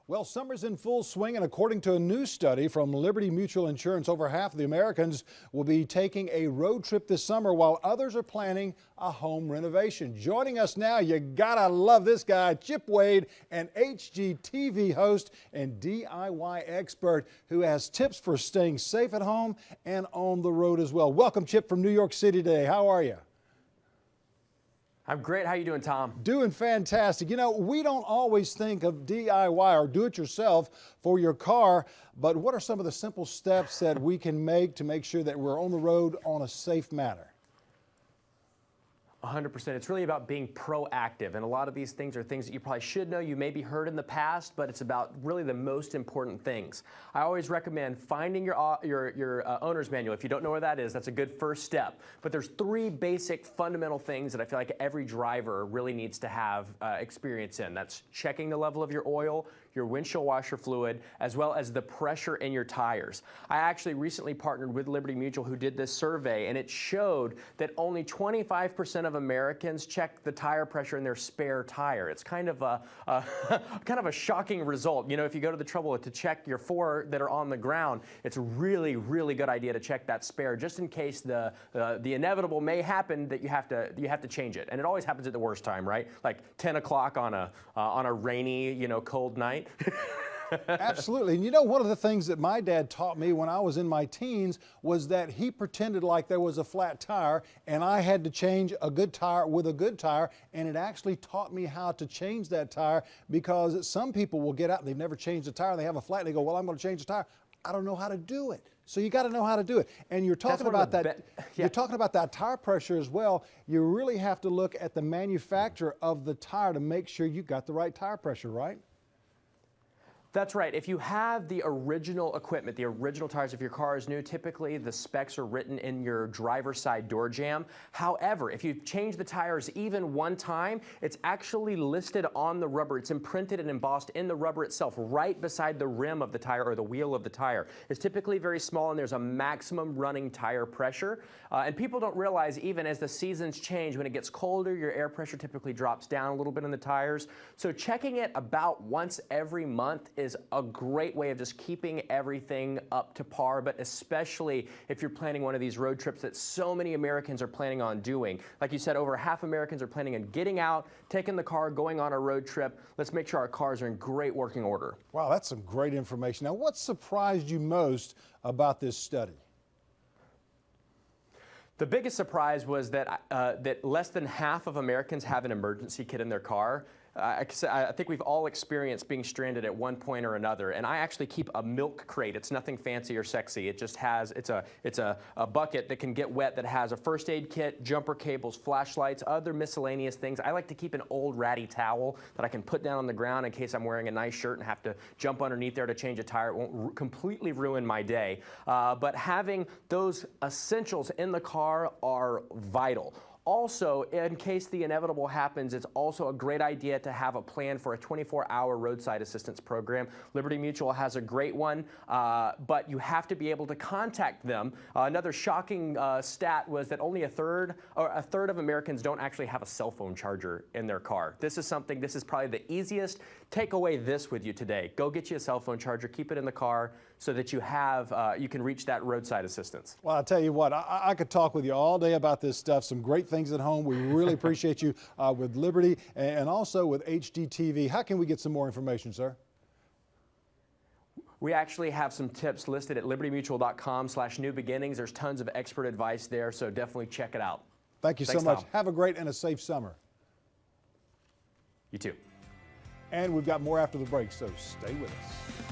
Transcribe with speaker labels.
Speaker 1: Well, summer's in full swing, and according to a new study from Liberty Mutual Insurance, over half of the Americans will be taking a road trip this summer, while others are planning a home renovation. Joining us now, you gotta love this guy, Chip Wade, an HGTV host and DIY expert who has tips for staying safe at home and on the road as well. Welcome, Chip, from New York City today. How are you?
Speaker 2: I'm great. How you doing, Tom?
Speaker 1: Doing fantastic. You know, we don't always think of DIY or do it yourself for your car, but what are some of the simple steps that we can make to make sure that we're on the road on a safe manner?
Speaker 2: 100%. It's really about being proactive, and a lot of these things are things that you probably should know. You maybe heard in the past, but it's about really the most important things. I always recommend finding your owner's manual. If you don't know where that is, that's a good first step. But there's three basic fundamental things that I feel like every driver really needs to have experience in. That's checking the level of your oil, your windshield washer fluid, as well as the pressure in your tires. I actually recently partnered with Liberty Mutual, who did this survey, and it showed that only 25% of Americans check the tire pressure in their spare tire. It's kind of a kind of a shocking result. You know, if you go to the trouble to check your four that are on the ground, it's a really, really good idea to check that spare, just in case the inevitable may happen that you have to change it. And it always happens at the worst time, right? Like 10 o'clock on a rainy, cold night.
Speaker 1: Absolutely. And you know, one of the things that my dad taught me when I was in my teens was that he pretended like there was a flat tire and I had to change a good tire with a good tire, and it actually taught me how to change that tire, because some people will get out and they've never changed a tire, they have a flat, and they go, well, I'm going to change the tire. I don't know how to do it. So you got to know how to do it. And you're talking about that. You're talking about that tire pressure as well. You really have to look at the manufacturer of the tire to make sure you got the right tire pressure, right?
Speaker 2: That's right. If you have the original equipment, the original tires, if your car is new, typically the specs are written in your driver's side door jamb. However, if you change the tires even one time, it's actually listed on the rubber. It's imprinted and embossed in the rubber itself, right beside the rim of the tire or the wheel of the tire. It's typically very small, and there's a maximum running tire pressure. And people don't realize, even as the seasons change, when it gets colder, your air pressure typically drops down a little bit in the tires. So checking it about once every month is a great way of just keeping everything up to par, but especially if you're planning one of these road trips that so many Americans are planning on doing. Like you said, over half Americans are planning on getting out, taking the car, going on a road trip. Let's make sure our cars are in great working order.
Speaker 1: Wow, that's some great information. Now, what surprised you most about this study?
Speaker 2: The biggest surprise was that less than half of Americans have an emergency kit in their car. I think we've all experienced being stranded at one point or another, and I actually keep a milk crate. It's nothing fancy or sexy. It just has, it's a bucket that can get wet that has a first aid kit, jumper cables, flashlights, other miscellaneous things. I like to keep an old ratty towel that I can put down on the ground in case I'm wearing a nice shirt and have to jump underneath there to change a tire. It won't completely ruin my day. But having those essentials in the car are vital. Also, in case the inevitable happens, it's also a great idea to have a plan for a 24-hour roadside assistance program. Liberty Mutual has a great one, but you have to be able to contact them. Another shocking stat was that only a third of Americans don't actually have a cell phone charger in their car. This is probably the easiest. Take away this with you today. Go get you a cell phone charger, keep it in the car so that you can reach that roadside assistance.
Speaker 1: Well, I'll tell you what, I could talk with you all day about this stuff. Some great things at home. We really appreciate you with Liberty and also with HGTV. How can we get some more information, sir?
Speaker 2: We actually have some tips listed at libertymutual.com/newbeginnings. There's tons of expert advice there, so definitely check it out.
Speaker 1: Thank you so much.
Speaker 2: Tom.
Speaker 1: Have a great and a safe summer.
Speaker 2: You too.
Speaker 1: And we've got more after the break, so stay with us.